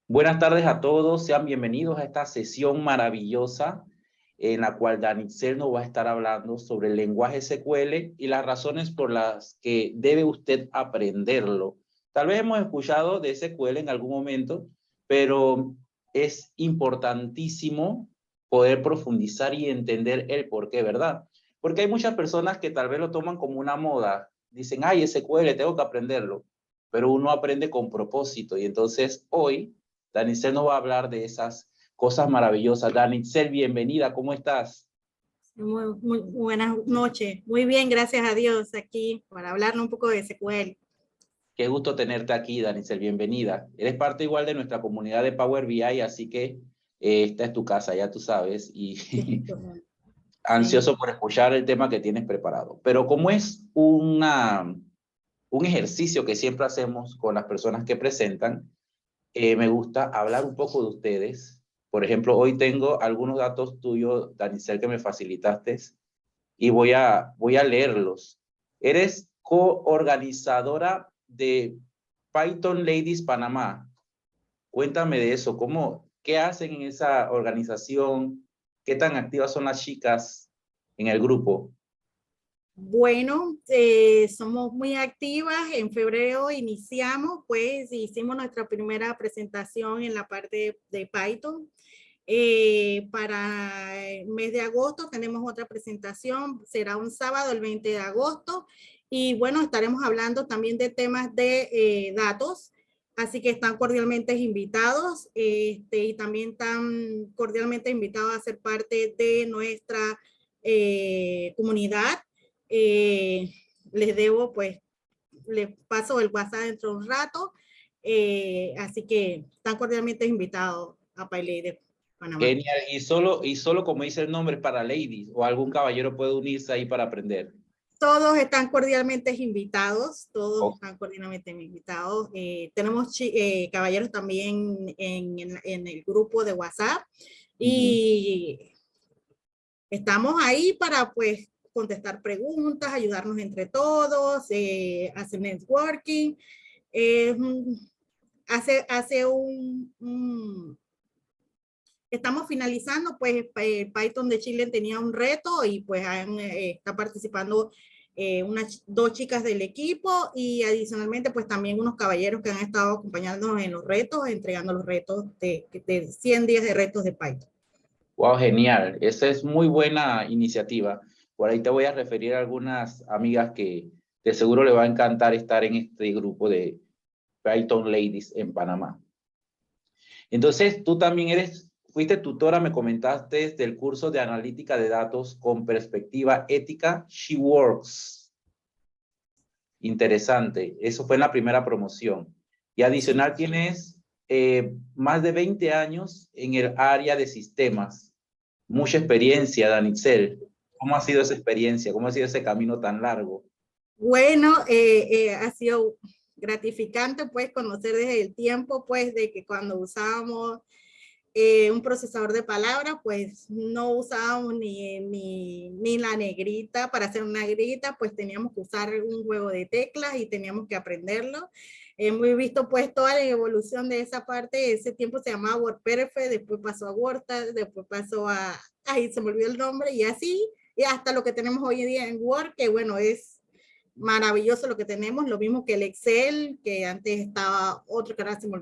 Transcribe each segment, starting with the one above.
Buenas tardes a todos, sean bienvenidos a esta sesión maravillosa en la cual Danitzel nos va a estar hablando sobre el lenguaje SQL y las razones por las que debe usted aprenderlo. Tal vez hemos escuchado de SQL en algún momento, pero es importantísimo poder profundizar y entender el por qué, ¿verdad? Porque hay muchas personas que tal vez lo toman como una moda. Dicen, ay, SQL, tengo que aprenderlo. Pero uno aprende con propósito y entonces hoy Danitzel nos va a hablar de esas cosas maravillosas. Danitzel, bienvenida, ¿cómo estás? Muy buenas noches. Muy bien, gracias a Dios, aquí para hablarnos un poco de SQL. Qué gusto tenerte aquí, Danitzel, bienvenida. Eres parte igual de nuestra comunidad de Power BI, así que esta es tu casa, ya tú sabes, y Sí. ansioso por escuchar el tema que tienes preparado. Pero como es un ejercicio que siempre hacemos con las personas que presentan, me gusta hablar un poco de ustedes. Por ejemplo, hoy tengo algunos datos tuyos, Danitzel, que me facilitaste y voy a leerlos. Eres coorganizadora de Python Ladies Panamá. Cuéntame de eso, qué hacen en esa organización, qué tan activas son las chicas en el grupo. Bueno, somos muy activas. En febrero iniciamos, pues hicimos nuestra primera presentación en la parte de Python. Para el mes de agosto tenemos otra presentación, será un sábado, el 20 de agosto. Y bueno, estaremos hablando también de temas de datos. Así que están cordialmente invitados y también están cordialmente invitados a ser parte de nuestra comunidad. Les debo, pues, les paso el WhatsApp dentro de un rato. Así que están cordialmente invitados a Paile de Panamá. Genial. Y solo como dice el nombre, para ladies o algún caballero puede unirse ahí para aprender. Todos están cordialmente invitados, todos Oh, están cordialmente invitados. Tenemos caballeros también en el grupo de WhatsApp ujú. y estamos ahí para, pues, contestar preguntas, ayudarnos entre todos, hacer networking. Eh, hace estamos finalizando, pues Python de Chile tenía un reto y pues está participando dos chicas del equipo y adicionalmente pues también unos caballeros que han estado acompañándonos en los retos, entregando los retos de 100 días de retos de Python. Wow, genial. Esa es muy buena iniciativa. Por ahí te voy a referir a algunas amigas que de seguro le va a encantar estar en este grupo de Python Ladies en Panamá. Entonces, tú también fuiste tutora, me comentaste, del curso de analítica de datos con perspectiva ética, She Works. Interesante. Eso fue en la primera promoción. Y Sí. adicional tienes más de 20 años en el área de sistemas. Mucha experiencia, Danitzel. ¿Cómo ha sido esa experiencia? ¿Cómo ha sido ese camino tan largo? Bueno, ha sido gratificante pues conocer desde el tiempo pues de que cuando usábamos un procesador de palabras, pues no usábamos ni la negrita. Para hacer una negrita, pues teníamos que usar un juego de teclas y teníamos que aprenderlo. Hemos visto pues toda la evolución de esa parte. Ese tiempo se llamaba WordPerfect, después pasó a WordPad, después pasó ahí se me olvidó el nombre, y así, y hasta lo que tenemos hoy en día en Word, que bueno, es maravilloso lo que tenemos, lo mismo que el Excel, que antes estaba otro que ahora se me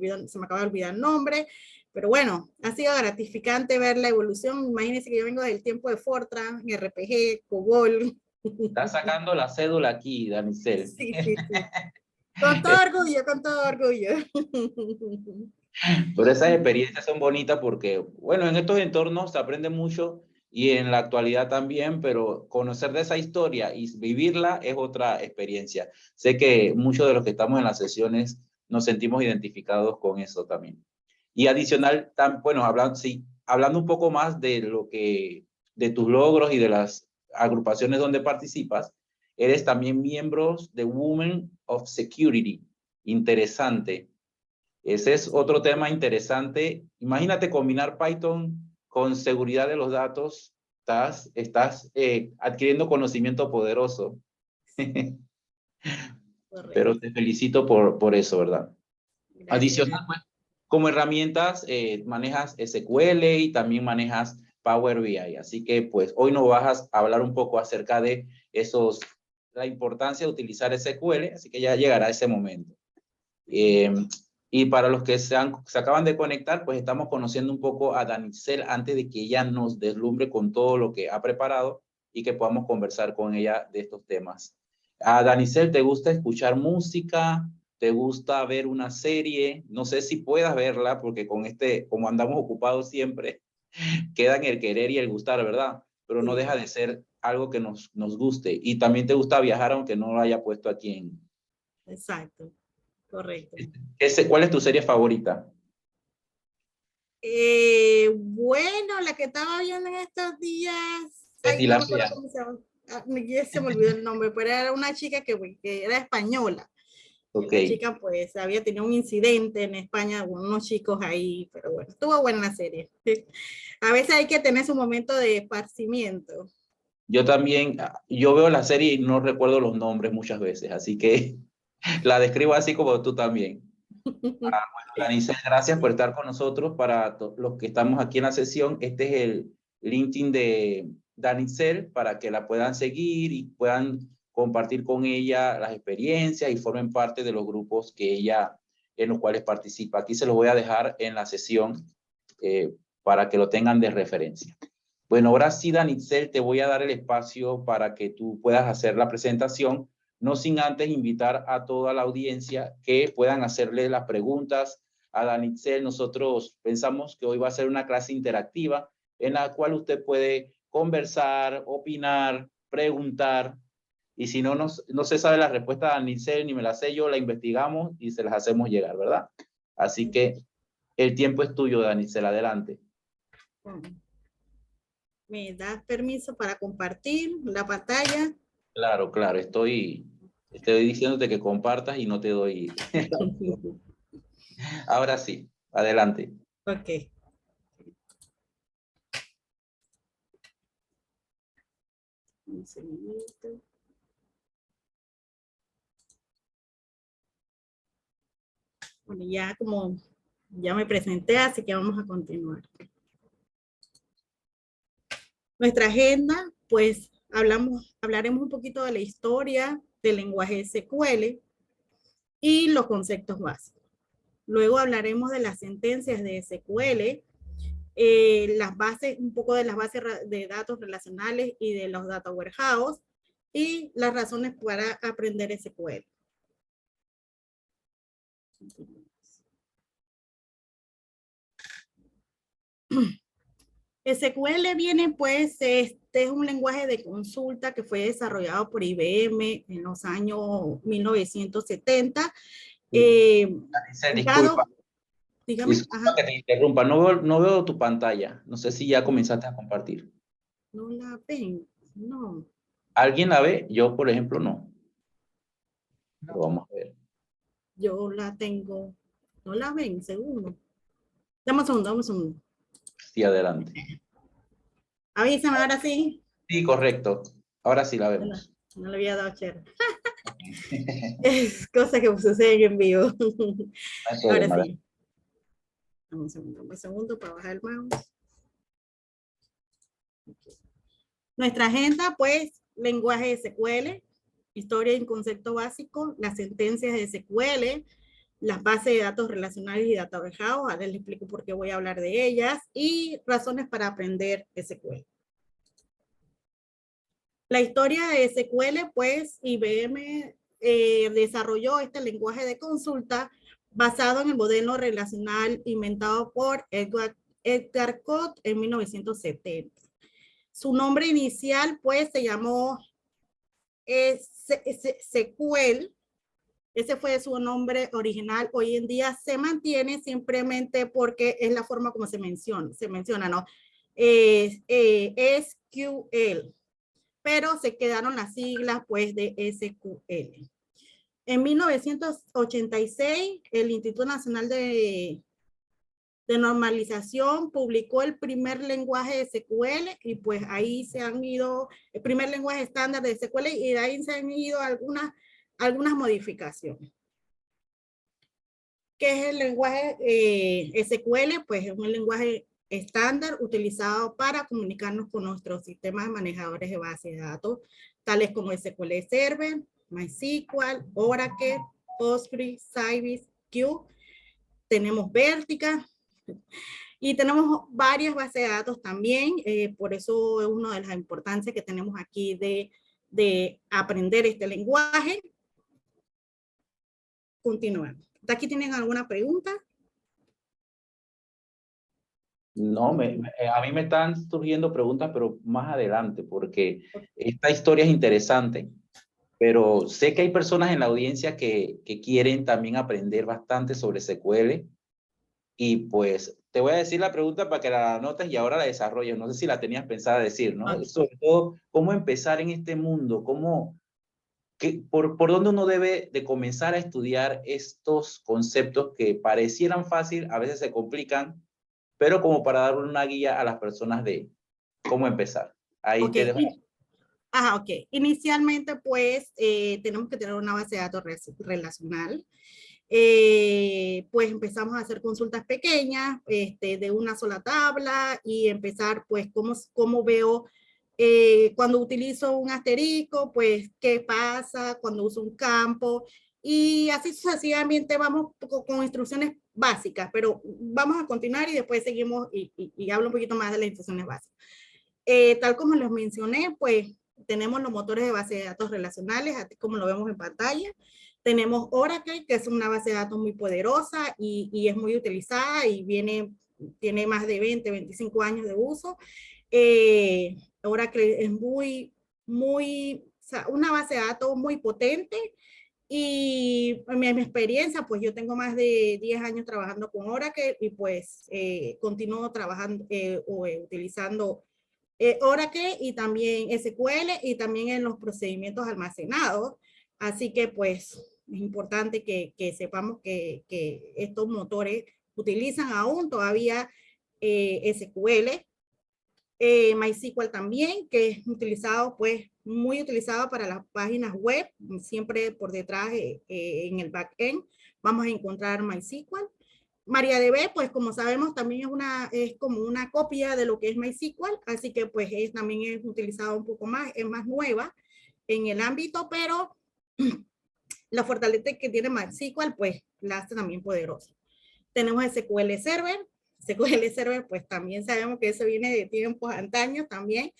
acaba de olvidar el nombre, pero bueno, ha sido gratificante ver la evolución. Imagínense que yo vengo del tiempo de Fortran, RPG, COBOL. Estás sacando la cédula aquí, Danitzel. Sí, sí, sí. Con todo orgullo, con todo orgullo. Pero esas experiencias son bonitas porque, bueno, en estos entornos se aprende mucho y en la actualidad también, pero conocer de esa historia y vivirla es otra experiencia. Sé que muchos de los que estamos en las sesiones nos sentimos identificados con eso también. Y adicional, bueno, sí, hablando un poco más de tus logros y de las agrupaciones donde participas, eres también miembro de Women of Security. Interesante. Ese es otro tema interesante. Imagínate combinar Python con seguridad de los datos. Estás adquiriendo conocimiento poderoso. Correcto. Pero te felicito por eso, ¿verdad? Gracias, Adicional, gracias. pues, Como herramientas manejas SQL y también manejas Power BI. Así que pues hoy nos vas a hablar un poco acerca de la importancia de utilizar SQL, así que ya llegará ese momento. Y para los que se acaban de conectar, pues estamos conociendo un poco a Danicel antes de que ella nos deslumbre con todo lo que ha preparado y que podamos conversar con ella de estos temas. A Danicel, ¿te gusta escuchar música? ¿Te gusta ver una serie? No sé si puedas verla, porque con como andamos ocupados siempre, queda en el querer y el gustar, ¿verdad? Pero no deja de ser algo que nos guste. Y también te gusta viajar, aunque no lo haya puesto aquí en... Exacto, correcto. ¿Cuál es tu serie favorita? Bueno, la que estaba viendo en estos días, ay, Betty no la me acuerdo Fea. cómo se llama. Ya se me olvidó el nombre, pero era una chica que era española. Ok. La chica pues había tenido un incidente en España con unos chicos ahí, pero bueno, estuvo buena la serie. A veces hay que tener su momento de esparcimiento. Yo también, yo veo la serie y no recuerdo los nombres muchas veces, así que la describo así como tú también. Bueno, Danice, gracias por estar con nosotros. Para los que estamos aquí en la sesión, este es el LinkedIn de Danicel para que la puedan seguir y puedan compartir con ella las experiencias y formen parte de los grupos que ella en los cuales participa. Aquí se los voy a dejar en la sesión para que lo tengan de referencia. Bueno, ahora sí, Danicel, te voy a dar el espacio para que tú puedas hacer la presentación, no sin antes invitar a toda la audiencia que puedan hacerle las preguntas a Danicel. Nosotros pensamos que hoy va a ser una clase interactiva en la cual usted puede conversar, opinar, preguntar, y si no se sabe la respuesta de Danicel, ni me la sé yo, la investigamos y se las hacemos llegar, ¿verdad? Así que el tiempo es tuyo, Danicel, adelante. ¿Me das permiso para compartir la pantalla? Claro, claro, estoy diciéndote que compartas y no te doy. Ahora sí, adelante. Ok. Un segundito. Bueno, ya como ya me presenté, así que vamos a continuar. Nuestra agenda, pues hablaremos un poquito de la historia del lenguaje SQL y los conceptos básicos. Luego hablaremos de las sentencias de SQL, las bases, un poco de las bases de datos relacionales y de los data warehouse y las razones para aprender SQL. SQL viene pues, este es un lenguaje de consulta que fue desarrollado por IBM en los años 1970. Disculpa, Dígame. disculpa que te interrumpa, no veo tu pantalla, no sé si ya comenzaste a compartir. No la ven, no. ¿Alguien la ve? Yo, por ejemplo, no. Lo vamos a ver. Yo la tengo, no la ven, segundo. Dame un segundo, dame un segundo. Sí, adelante. Avísame ahora sí. Sí, correcto. Ahora sí la vemos. No le había dado share. Es cosa que sucede en vivo. Ahora sí. Dame un segundo para bajar el mouse. Nuestra agenda, pues, lenguaje SQL, historia y concepto básico, las sentencias de SQL, las bases de datos relacionales y data warehouse, ahora les explico por qué voy a hablar de ellas, y razones para aprender SQL. La historia de SQL, pues, IBM desarrolló este lenguaje de consulta basado en el modelo relacional inventado por Edgar Code en 1970. Su nombre inicial, pues, se llamó SQL. Ese fue su nombre original. Hoy en día se mantiene simplemente porque es la forma como se menciona, ¿no? SQL. Pero se quedaron las siglas, pues, de SQL. En 1986, el Instituto Nacional de Normalización publicó el primer lenguaje de SQL y pues ahí se han ido, el primer lenguaje estándar de SQL y de ahí se han ido algunas modificaciones. ¿Qué es el lenguaje SQL? Pues es un lenguaje estándar utilizado para comunicarnos con nuestros sistemas manejadores de base de datos, tales como SQL Server, MySQL, Oracle, Postgres, Sybase, Q. Tenemos Vertica y tenemos varias bases de datos también. Por eso es una de las importancias que tenemos aquí de aprender este lenguaje. Continuamos. ¿Aquí tienen alguna pregunta? No, a mí me están surgiendo preguntas, pero más adelante, porque esta historia es interesante, pero sé que hay personas en la audiencia que quieren también aprender bastante sobre SQL, y pues te voy a decir la pregunta para que la anotes y ahora la desarrolles. No sé si la tenías pensada decir, ¿no? Okay. Sobre todo, ¿cómo empezar en este mundo? ¿Por dónde uno debe de comenzar a estudiar estos conceptos que parecieran fácil, a veces se complican, pero como para darle una guía a las personas de cómo empezar? Ahí te Okay. dejo. Ajá, ok. Inicialmente, pues, tenemos que tener una base de datos relacional. Pues empezamos a hacer consultas pequeñas de una sola tabla y empezar, pues, cómo veo cuando utilizo un asterisco, pues, qué pasa cuando uso un campo. Y así sucesivamente vamos con instrucciones básicas, pero vamos a continuar y después seguimos y hablo un poquito más de las instrucciones básicas. Tal como les mencioné, pues tenemos los motores de base de datos relacionales, así como lo vemos en pantalla. Tenemos Oracle, que es una base de datos muy poderosa y es muy utilizada y tiene más de 20, 25 años de uso. Oracle es una base de datos muy potente y en mi experiencia, pues yo tengo más de 10 años trabajando con Oracle y pues continúo trabajando utilizando Oracle y también SQL y también en los procedimientos almacenados. Así que pues es importante que sepamos que estos motores utilizan aún todavía SQL, MySQL también, que es utilizado pues muy utilizado para las páginas web, siempre por detrás en el backend vamos a encontrar MySQL. MariaDB, pues como sabemos, también es como una copia de lo que es MySQL, así que pues también es utilizada un poco más, es más nueva en el ámbito, pero la fortaleza que tiene MySQL, pues la hace también poderosa. Tenemos SQL Server. SQL Server, pues también sabemos que eso viene de tiempos antaños también.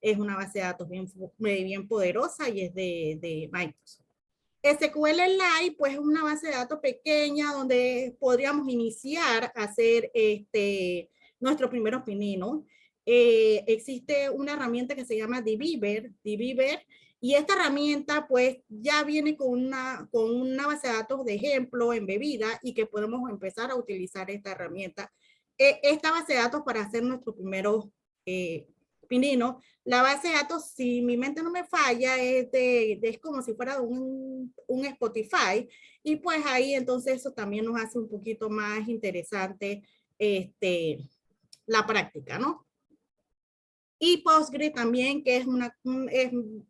Es una base de datos bien poderosa y es de Microsoft. SQLite, pues es una base de datos pequeña donde podríamos iniciar a hacer nuestros primeros pininos. Existe una herramienta que se llama Dbeaver, y esta herramienta pues ya viene con una base de datos de ejemplo embebida y que podemos empezar a utilizar esta herramienta. Esta base de datos para hacer nuestros primeros pininos. La base de datos, si mi mente no me falla, es como si fuera un Spotify, y pues ahí entonces eso también nos hace un poquito más interesante la práctica, ¿no? Y Postgres también, que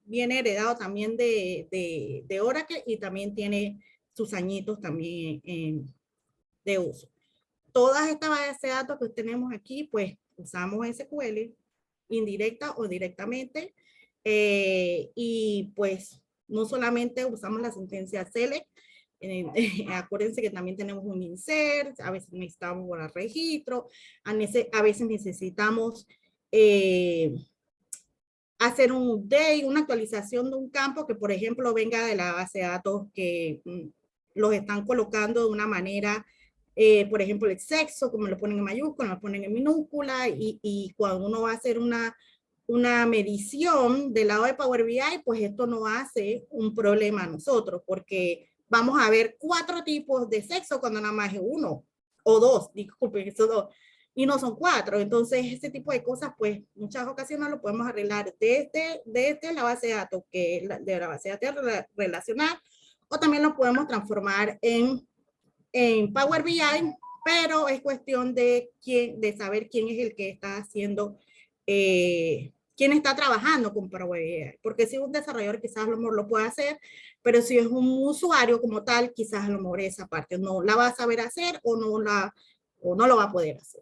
viene heredado también de Oracle y también tiene sus añitos también de uso. Todas estas bases de datos que tenemos aquí, pues usamos SQL, indirecta o directamente, y pues no solamente usamos la sentencia select, acuérdense que también tenemos un insert, a veces necesitamos guardar registro, a veces necesitamos hacer un update, una actualización de un campo que por ejemplo venga de la base de datos que los están colocando de una manera, por ejemplo el sexo, como lo ponen en mayúscula, lo ponen en minúscula, y cuando uno va a hacer una medición del lado de Power BI, pues esto no hace un problema a nosotros, porque vamos a ver 4 tipos de sexo cuando nada más es 1 o 2, disculpen, eso 2, y no son 4. Entonces, ese tipo de cosas, pues, muchas ocasiones lo podemos arreglar desde la base de datos, que es de la base de datos relacional, o también lo podemos transformar en Power BI, pero es cuestión de saber quién es el que está haciendo quién está trabajando con Power BI, porque si un desarrollador quizás a lo mejor lo puede hacer, pero si es un usuario como tal, quizás a lo mejor esa parte no la va a saber hacer o no lo va a poder hacer.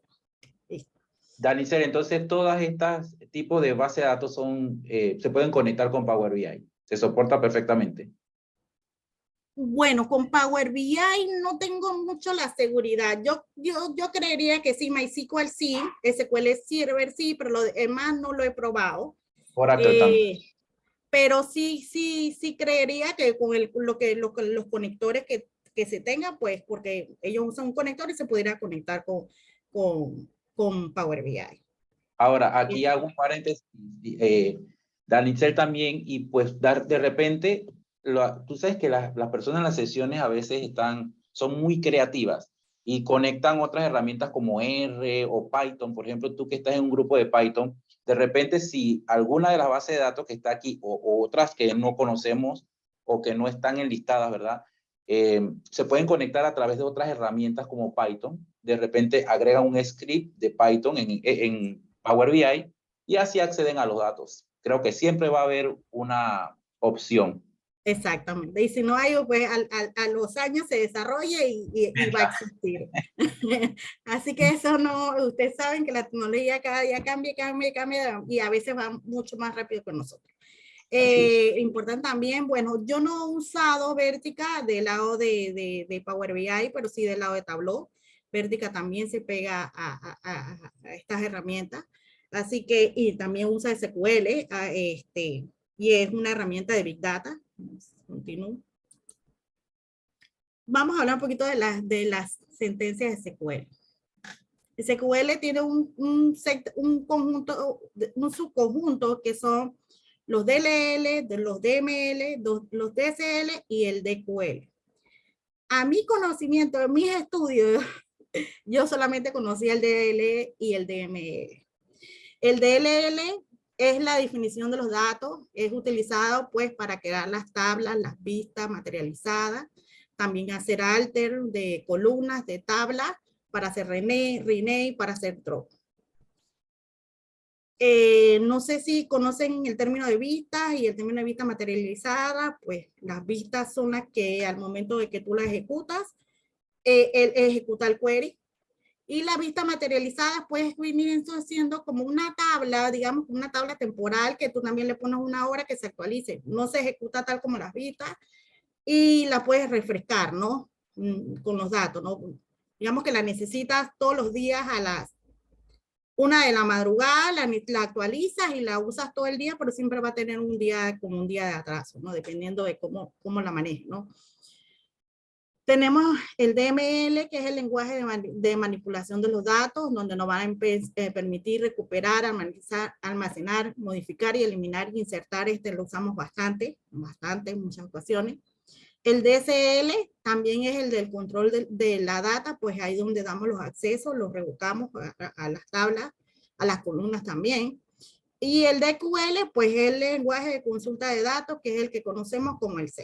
Listo. Danicel, entonces todas estas tipos de base de datos se pueden conectar con Power BI. Se soporta perfectamente. Bueno, con Power BI no tengo mucho la seguridad. Yo creería que sí, MySQL sí, SQL Server sí, pero lo demás no lo he probado. Oracle también. Pero sí creería que con los conectores que se tengan, pues, porque ellos usan un conector y se pudiera conectar con Power BI. Ahora, aquí hago un paréntesis, Danicel también, y pues de repente, tú sabes que las personas en las sesiones a veces son muy creativas y conectan otras herramientas como R o Python. Por ejemplo, tú que estás en un grupo de Python, de repente si alguna de las bases de datos que está aquí o otras que no conocemos o que no están enlistadas, ¿verdad? Se pueden conectar a través de otras herramientas como Python. De repente agrega un script de Python en Power BI y así acceden a los datos. Creo que siempre va a haber una opción. Exactamente. Y si no hay, pues a los años se desarrolla y va a existir. Así que eso no, ustedes saben que la tecnología cada día cambia y a veces va mucho más rápido que nosotros. Importante también, bueno, yo no he usado Vertica del lado de Power BI, pero sí del lado de Tableau. Vertica también se pega a estas herramientas. Así que, y también usa SQL, y es una herramienta de Big Data. Continúo. Vamos a hablar un poquito de las sentencias de SQL. SQL tiene un conjunto, un subconjunto que son los DLL, los DML, los DSL y el DQL. A mi conocimiento, en mis estudios, yo solamente conocía el DLL y el DML. El DLL es la definición de los datos, es utilizado pues para crear las tablas, las vistas materializadas, también hacer alter de columnas, de tablas, para hacer rename, para hacer drop. No sé si conocen el término de vistas y el término de vista materializada, pues las vistas son las que al momento de que tú las ejecutas, él ejecuta el query. Y la vista materializada puedes venir siendo como una tabla, digamos, una tabla temporal que tú también le pones una hora que se actualice. No se ejecuta tal como las vistas y la puedes refrescar, ¿no? Con los datos, ¿no? Digamos que la necesitas todos los días a las 1 de la madrugada, la actualizas y la usas todo el día, pero siempre va a tener un día como un día de atraso, ¿no? Dependiendo de cómo la manejes, ¿no? Tenemos el DML, que es el lenguaje de manipulación de los datos, donde nos van a permitir recuperar, almacenar, modificar y eliminar y insertar. Lo usamos bastante, en muchas ocasiones. El DSL también es el del control de la data, pues ahí donde damos los accesos, los revocamos a las tablas, a las columnas también. Y el DQL, pues es el lenguaje de consulta de datos, que es el que conocemos como el CL.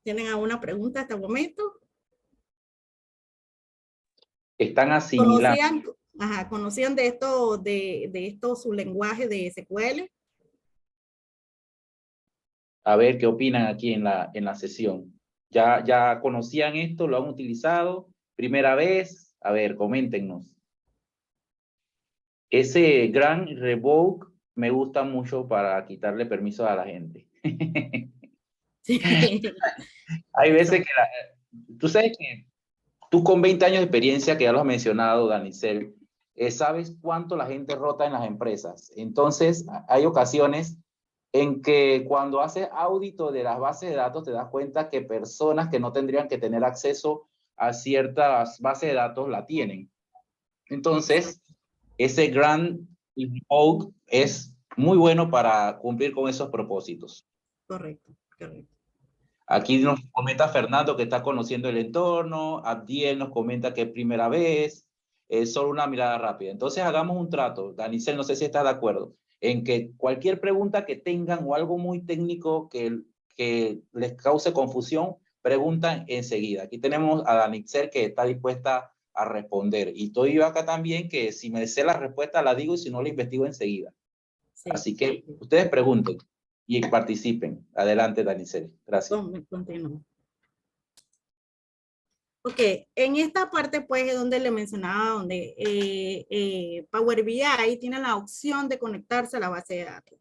¿Tienen alguna pregunta hasta el momento? Están asimilados. ¿Conocían de esto su lenguaje de SQL? A ver qué opinan aquí en la sesión. ¿Ya conocían esto? ¿Lo han utilizado? ¿Primera vez? A ver, coméntenos. Ese gran revoke me gusta mucho para quitarle permiso a la gente. Sí. Hay veces que tú sabes que tú con 20 años de experiencia, que ya lo has mencionado, Danicel, sabes cuánto la gente rota en las empresas. Entonces, hay ocasiones en que cuando haces audito de las bases de datos, te das cuenta que personas que no tendrían que tener acceso a ciertas bases de datos la tienen. Entonces, ese Grand Invoke es muy bueno para cumplir con esos propósitos. Correcto. Aquí nos comenta Fernando que está conociendo el entorno, Abdiel nos comenta que es primera vez, solo una mirada rápida. Entonces hagamos un trato, Danicel, no sé si está de acuerdo, en que cualquier pregunta que tengan o algo muy técnico que les cause confusión, preguntan enseguida. Aquí tenemos a Danicel que está dispuesta a responder. Y estoy yo acá también que si me sé la respuesta la digo y si no la investigo enseguida. Sí. Así que ustedes pregunten y participen. Adelante, Danicel. Gracias. Continúo. Ok, en esta parte pues es donde le mencionaba, donde Power BI tiene la opción de conectarse a la base de datos.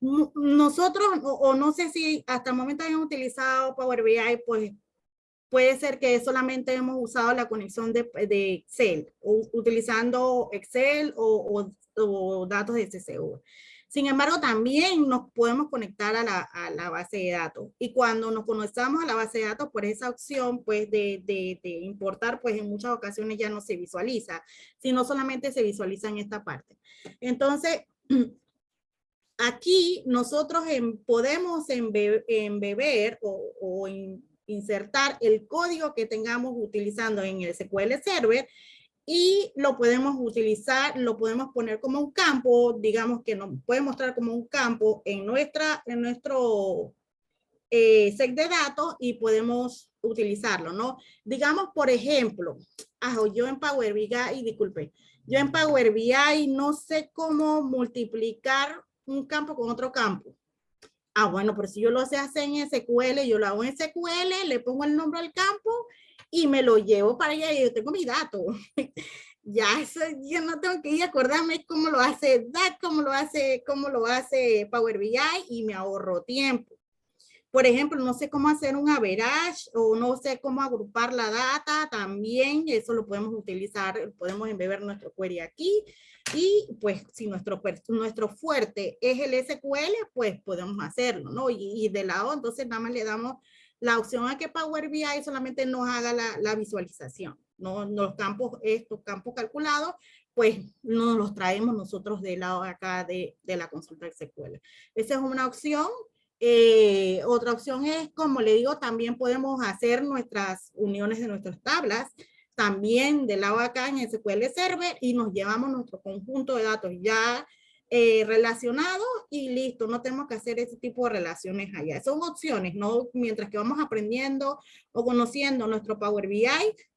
Nosotros, o no sé si hasta el momento hayan utilizado Power BI, pues puede ser que solamente hemos usado la conexión de Excel, utilizando Excel o datos de SSO. Sin embargo, también nos podemos conectar a la base de datos. Y cuando nos conectamos a la base de datos, por esa opción pues, de importar, pues en muchas ocasiones ya no se visualiza, sino solamente se visualiza en esta parte. Entonces, aquí nosotros podemos embeber o insertar el código que tengamos utilizando en el SQL Server y lo podemos utilizar, lo podemos poner como un campo, digamos que nos puede mostrar como un campo en nuestro set de datos y podemos utilizarlo, ¿no? Digamos, por ejemplo, yo en Power BI, y disculpe, yo en Power BI no sé cómo multiplicar un campo con otro campo. Bueno, pero si yo lo sé hacer en SQL, yo lo hago en SQL, le pongo el nombre al campo y me lo llevo para allá y yo tengo mis datos. Ya eso, yo no tengo que ir a acordarme cómo lo hace DAX, cómo lo hace Power BI y me ahorro tiempo. Por ejemplo, no sé cómo hacer un average o no sé cómo agrupar la data, también eso lo podemos utilizar, podemos embeber nuestro query aquí y pues si nuestro fuerte es el SQL, pues podemos hacerlo, ¿no? Y de lado, entonces nada más le damos la opción a que Power BI solamente nos haga la visualización, ¿no? Estos campos calculados, pues nos los traemos nosotros del lado acá de la consulta SQL. Esa es una opción. Otra opción es, como le digo, también podemos hacer nuestras uniones de nuestras tablas, también del lado acá en SQL Server y nos llevamos nuestro conjunto de datos ya relacionados y listo, no tenemos que hacer ese tipo de relaciones allá. Son opciones, ¿no? Mientras que vamos aprendiendo o conociendo nuestro Power BI,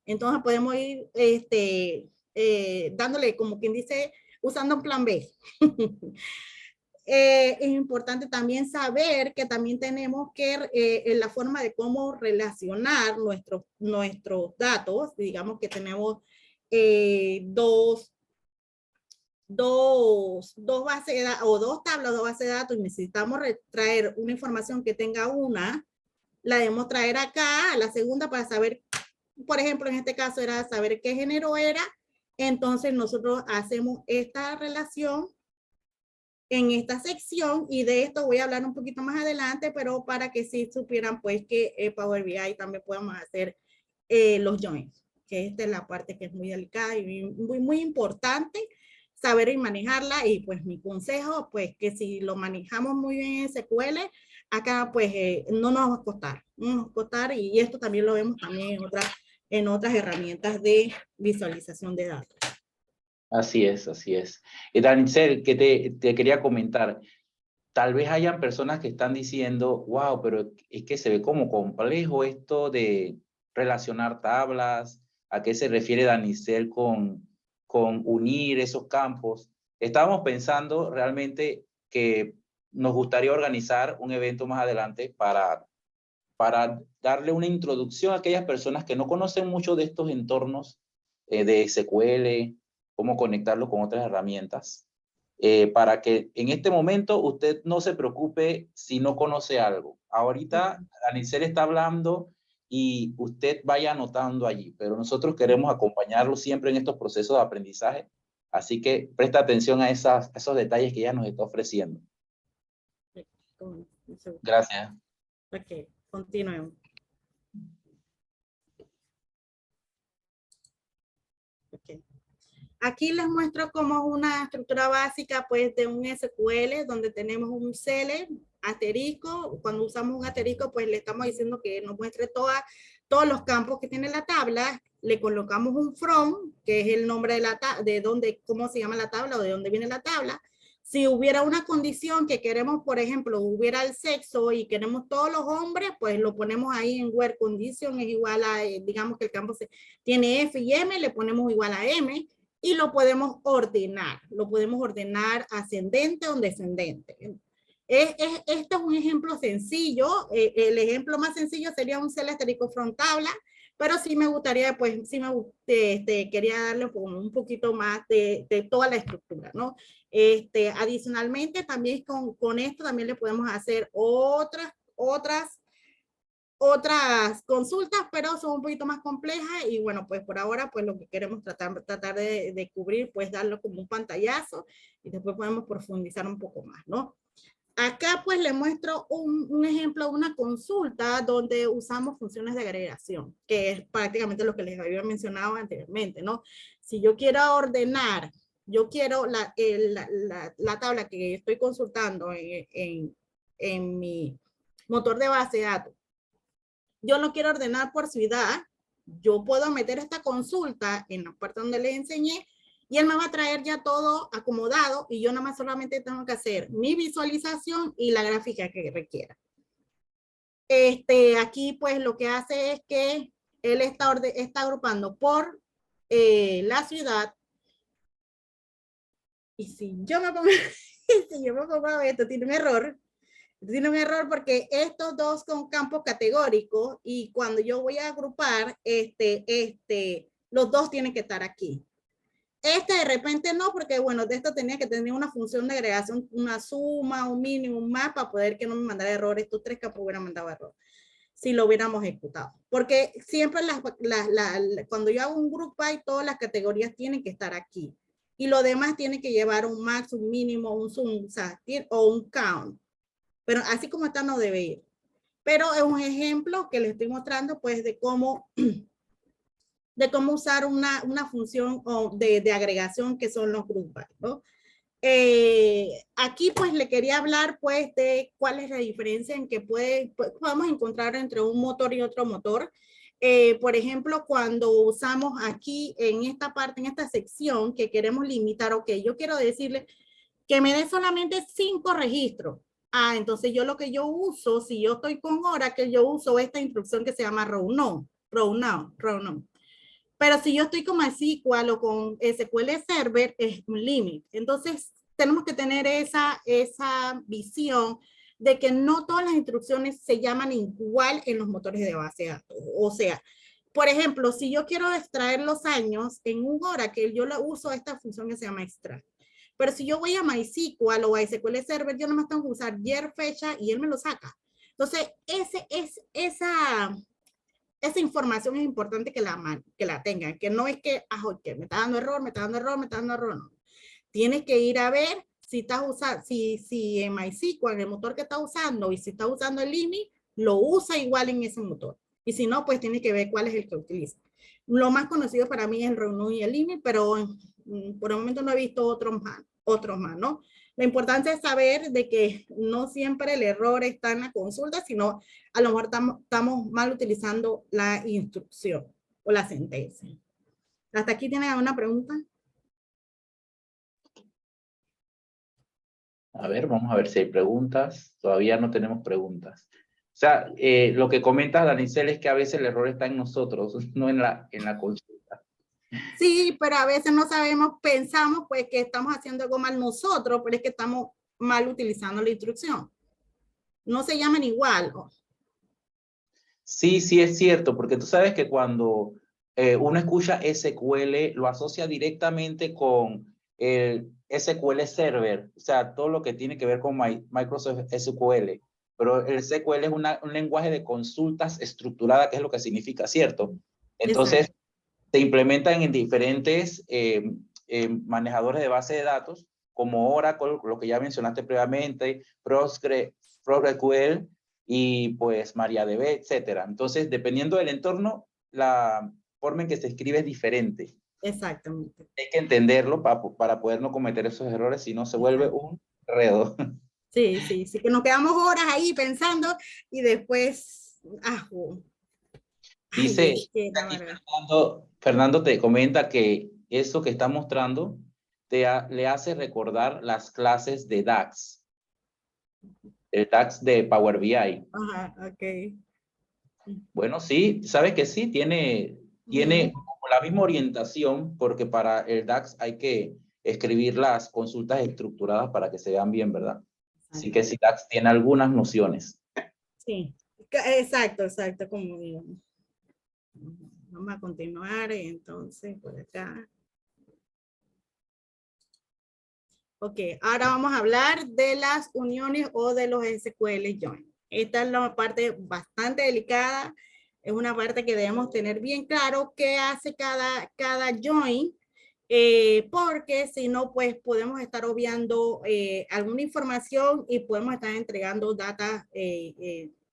entonces podemos ir dándole, como quien dice, usando un plan B. Es importante también saber que también tenemos que, en la forma de cómo relacionar nuestros datos, digamos que tenemos dos bases de datos, o dos tablas, dos bases de datos, y necesitamos traer una información que tenga una, la debemos traer acá a la segunda para saber, por ejemplo, en este caso era saber qué género era, entonces nosotros hacemos esta relación en esta sección y de esto voy a hablar un poquito más adelante, pero para que sí supieran pues que Power BI también podemos hacer los joins, que esta es la parte que es muy delicada y muy importante saber y manejarla y pues mi consejo pues que si lo manejamos muy bien en SQL, acá pues no nos va a costar, no nos va a costar y esto también lo vemos también en otras herramientas de visualización de datos. Así es, así es. Danicel, que te quería comentar, tal vez hayan personas que están diciendo, wow, pero es que se ve como complejo esto de relacionar tablas, ¿a qué se refiere Danicel con unir esos campos? Estábamos pensando realmente que nos gustaría organizar un evento más adelante para darle una introducción a aquellas personas que no conocen mucho de estos entornos de SQL, cómo conectarlo con otras herramientas, para que en este momento usted no se preocupe si no conoce algo. Ahorita Anicel está hablando y usted vaya anotando allí, pero nosotros queremos acompañarlo siempre en estos procesos de aprendizaje, así que presta atención a esos detalles que ella nos está ofreciendo. Gracias. Ok, continuemos. Okay. Aquí les muestro cómo es una estructura básica pues de un SQL donde tenemos un cele, asterisco. Cuando usamos un asterisco pues le estamos diciendo que nos muestre todos los campos que tiene la tabla. Le colocamos un from, que es el nombre de cómo se llama la tabla o de dónde viene la tabla. Si hubiera una condición que queremos, por ejemplo, hubiera el sexo y queremos todos los hombres, pues lo ponemos ahí en where condition es igual a, digamos que el campo tiene F y M, le ponemos igual a M y lo podemos ordenar ascendente o descendente. Este es un ejemplo sencillo, el ejemplo más sencillo sería un cel esférico front tabla, pero sí me gustaría, pues, sí quería darle un poquito más de toda la estructura, ¿no? Adicionalmente, también con esto también le podemos hacer otras consultas, pero son un poquito más complejas y bueno, pues por ahora, pues lo que queremos tratar de cubrir, pues darlo como un pantallazo y después podemos profundizar un poco más, ¿no? Acá pues le muestro un ejemplo de una consulta donde usamos funciones de agregación, que es prácticamente lo que les había mencionado anteriormente, ¿no? Si yo quiero ordenar, yo quiero la tabla que estoy consultando en mi motor de base de datos, yo lo quiero ordenar por ciudad, yo puedo meter esta consulta en la parte donde les enseñé y él me va a traer ya todo acomodado y yo nada más solamente tengo que hacer mi visualización y la gráfica que requiera. Aquí pues lo que hace es que él está agrupando por la ciudad y si yo me pongo, si yo me pongo a ver, esto tiene un error porque estos dos son campos categóricos y cuando yo voy a agrupar, los dos tienen que estar aquí. De repente no, porque bueno, de esto tenía que tener una función de agregación, una suma, un mínimo, un más, para poder que no me mandara error. Estos tres campos hubieran mandado error si lo hubiéramos ejecutado. Porque siempre cuando yo hago un group by, todas las categorías tienen que estar aquí. Y lo demás tiene que llevar un max, un mínimo, un sum, o un count. Pero así como está no debe ir. Pero es un ejemplo que les estoy mostrando pues de cómo usar una función de agregación que son los group by, ¿no? Aquí pues le quería hablar pues de cuál es la diferencia en que podemos encontrar entre un motor y otro motor. Por ejemplo, cuando usamos aquí en esta parte, en esta sección que queremos limitar, ok, yo quiero decirle que me dé solamente 5 registros. Ah, entonces yo lo que yo uso, si yo estoy con Oracle, yo uso esta instrucción que se llama row no. Pero si yo estoy con MySQL o con SQL Server, es un límite. Entonces, tenemos que tener esa visión de que no todas las instrucciones se llaman igual en los motores de base de datos. O sea, por ejemplo, si yo quiero extraer los años en un Oracle, yo lo uso esta función que se llama extract. Pero si yo voy a MySQL o a SQL Server, yo nomás tengo que usar year, fecha y él me lo saca. Entonces, esa información es importante que la tengan, que no es que, okay, me está dando error, no. Tienes que ir a ver si estás usando, si en MySQL, en el motor que está usando, y si está usando el IMI, lo usa igual en ese motor. Y si no, pues tienes que ver cuál es el que utiliza. Lo más conocido para mí es el RUNO y el IMI, pero por el momento no he visto otros más, ¿no? La importancia es saber de que no siempre el error está en la consulta, sino a lo mejor estamos mal utilizando la instrucción o la sentencia. ¿Hasta aquí tienen alguna pregunta? A ver, vamos a ver si hay preguntas. Todavía no tenemos preguntas. O sea, lo que comenta Danicel es que a veces el error está en nosotros, no en la consulta. Sí, pero a veces no sabemos, pensamos pues que estamos haciendo algo mal nosotros, pero es que estamos mal utilizando la instrucción. No se llaman igual. Sí, sí es cierto, porque tú sabes que cuando uno escucha SQL, lo asocia directamente con el SQL Server, o sea, todo lo que tiene que ver con Microsoft SQL. Pero el SQL es un lenguaje de consultas estructurada, que es lo que significa, ¿cierto? Entonces, Exacto. se implementan en diferentes manejadores de base de datos, como Oracle, lo que ya mencionaste previamente, PostgreSQL y pues MariaDB, etcétera. Entonces, dependiendo del entorno, la forma en que se escribe es diferente. Exactamente. Hay que entenderlo para poder no cometer esos errores, si no se vuelve un enredo. Sí, que nos quedamos horas ahí pensando y después, Dice, es que la aquí verdad. Fernando te comenta que eso que está mostrando le hace recordar las clases de DAX. El DAX de Power BI. Ajá, ok. Bueno, sí, sabes que sí, tiene como la misma orientación, porque para el DAX hay que escribir las consultas estructuradas para que se vean bien, ¿verdad? Así que sí, DAX tiene algunas nociones. Sí, exacto, exacto, como digo. Vamos a continuar, entonces, por acá. Ok, ahora vamos a hablar de las uniones o de los SQL join. Esta es la parte bastante delicada. Es una parte que debemos tener bien claro qué hace cada join, porque si no, pues podemos estar obviando alguna información y podemos estar entregando data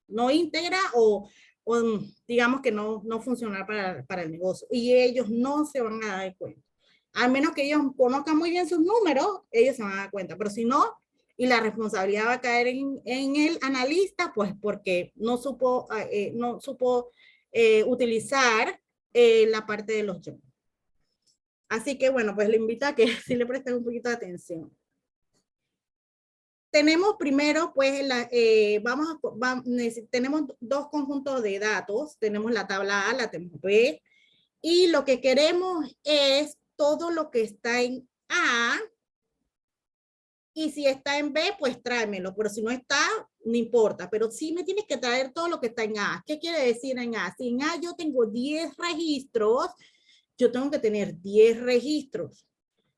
no íntegra o digamos que no funcionar para el negocio. Y ellos no se van a dar cuenta. Al menos que ellos conozcan muy bien sus números, ellos se van a dar cuenta, pero si no, y la responsabilidad va a caer en el analista, pues porque no supo utilizar la parte de los jobs. Así que bueno, pues le invito a que sí le presten un poquito de atención. Tenemos primero, pues, tenemos dos conjuntos de datos. Tenemos la tabla A, la tabla B, y lo que queremos es todo lo que está en A, y si está en B, pues tráemelo, pero si no está, no importa, pero sí me tienes que traer todo lo que está en A. ¿Qué quiere decir en A? Si en A yo tengo 10 registros, yo tengo que tener 10 registros.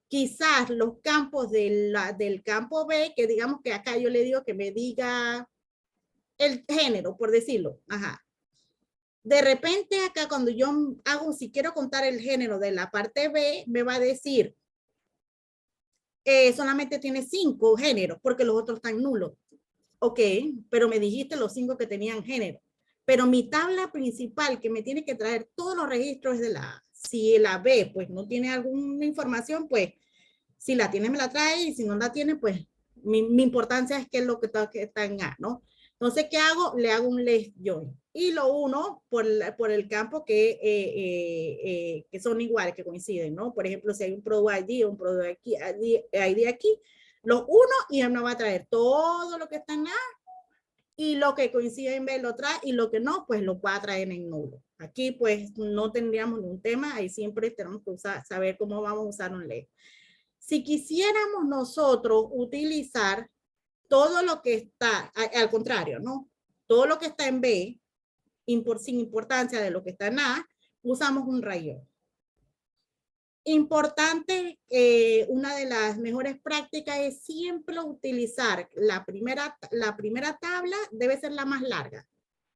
Quizás los campos del campo B, que digamos que acá yo le digo que me diga el género, por decirlo. Ajá. De repente acá cuando yo hago, si quiero contar el género de la parte B, me va a decir, solamente tiene 5 géneros porque los otros están nulos. Ok, pero me dijiste los 5 que tenían género. Pero mi tabla principal que me tiene que traer todos los registros de la A. Si la B pues no tiene alguna información, pues si la tiene me la trae y si no la tiene, pues mi importancia es que es lo que está en A, ¿no? Entonces, ¿qué hago? Le hago un left join y lo uno por el campo que son iguales, que coinciden, ¿no? Por ejemplo, si hay un product ID o un product ID aquí, los uno y él me va a traer todo lo que está en A y lo que coincide en B lo trae y lo que no, pues lo va a traer en nulo. Aquí pues no tendríamos ningún tema, ahí siempre tenemos que saber cómo vamos a usar un left. Si quisiéramos nosotros utilizar todo lo que está, al contrario, ¿no? Todo lo que está en B, sin importancia de lo que está en A, usamos un rayón. Importante, una de las mejores prácticas es siempre utilizar la primera tabla, debe ser la más larga.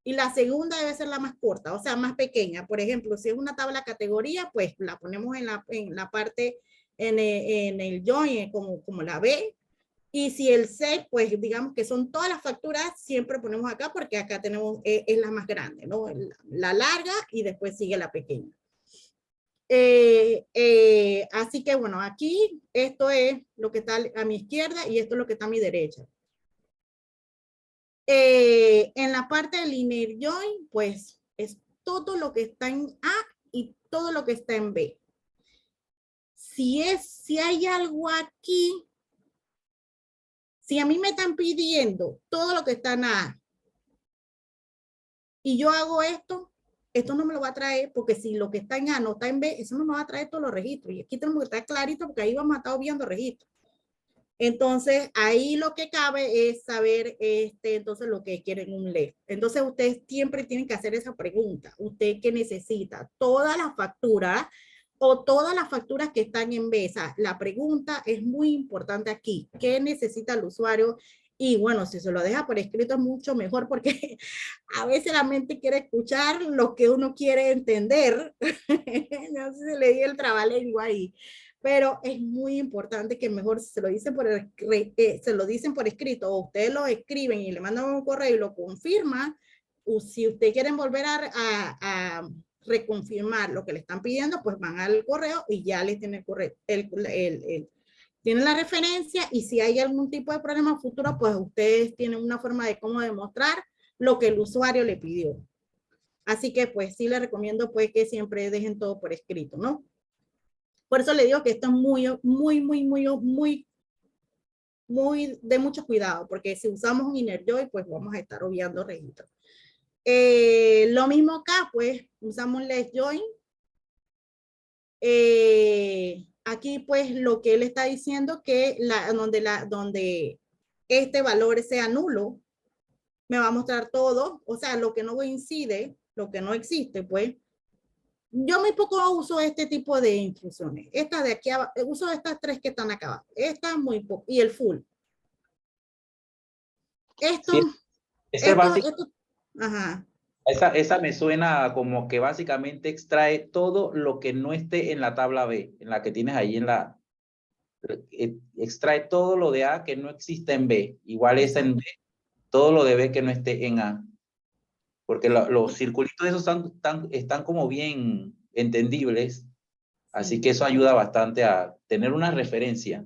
Y la segunda debe ser la más corta, o sea, más pequeña. Por ejemplo, si es una tabla categoría, pues la ponemos en la parte, en el join como la B. Y si el C, pues digamos que son todas las facturas, siempre ponemos acá porque acá tenemos, es la más grande, ¿no? La larga y después sigue la pequeña. Así que bueno, aquí esto es lo que está a mi izquierda y esto es lo que está a mi derecha. En la parte del linear join, pues es todo lo que está en A y todo lo que está en B. Si hay algo aquí, si a mí me están pidiendo todo lo que está en A y yo hago esto no me lo va a traer, porque si lo que está en A no está en B, eso no me va a traer todos los registros. Y aquí tenemos que estar clarito porque ahí vamos a estar viendo registros. Entonces, ahí lo que cabe es saber, entonces, lo que quieren un left. Entonces, ustedes siempre tienen que hacer esa pregunta. ¿Usted qué necesita? ¿Todas las facturas o todas las facturas que están en B? O sea, la pregunta es muy importante aquí. ¿Qué necesita el usuario? Y bueno, si se lo deja por escrito es mucho mejor porque a veces la mente quiere escuchar lo que uno quiere entender. No sé si le di el trabalengua ahí, pero es muy importante que mejor se lo dicen por escrito o ustedes lo escriben y le mandan un correo y lo confirman. O si ustedes quieren volver a reconfirmar lo que le están pidiendo, pues van al correo y ya les tiene el correo, tienen la referencia y si hay algún tipo de problema futuro, pues ustedes tienen una forma de cómo demostrar lo que el usuario le pidió. Así que pues sí les recomiendo pues que siempre dejen todo por escrito, ¿no? Por eso le digo que esto es muy de mucho cuidado, porque si usamos un inner join, pues vamos a estar obviando registros. Lo mismo acá, pues usamos un less join. Aquí pues lo que él está diciendo que donde este valor sea nulo, me va a mostrar todo, o sea, lo que no coincide, lo que no existe, pues. Yo muy poco uso este tipo de instrucciones. Esta de aquí abajo, uso estas tres que están acá abajo. Esta muy poco, y el full. Sí, Esto, ese básico, ajá. esa me suena como que básicamente extrae todo lo que no esté en la tabla B, en la que tienes ahí en la, extrae todo lo de A que no existe en B, igual es en B, todo lo de B que no esté en A, porque los circulitos esos están como bien entendibles, así que eso ayuda bastante a tener una referencia.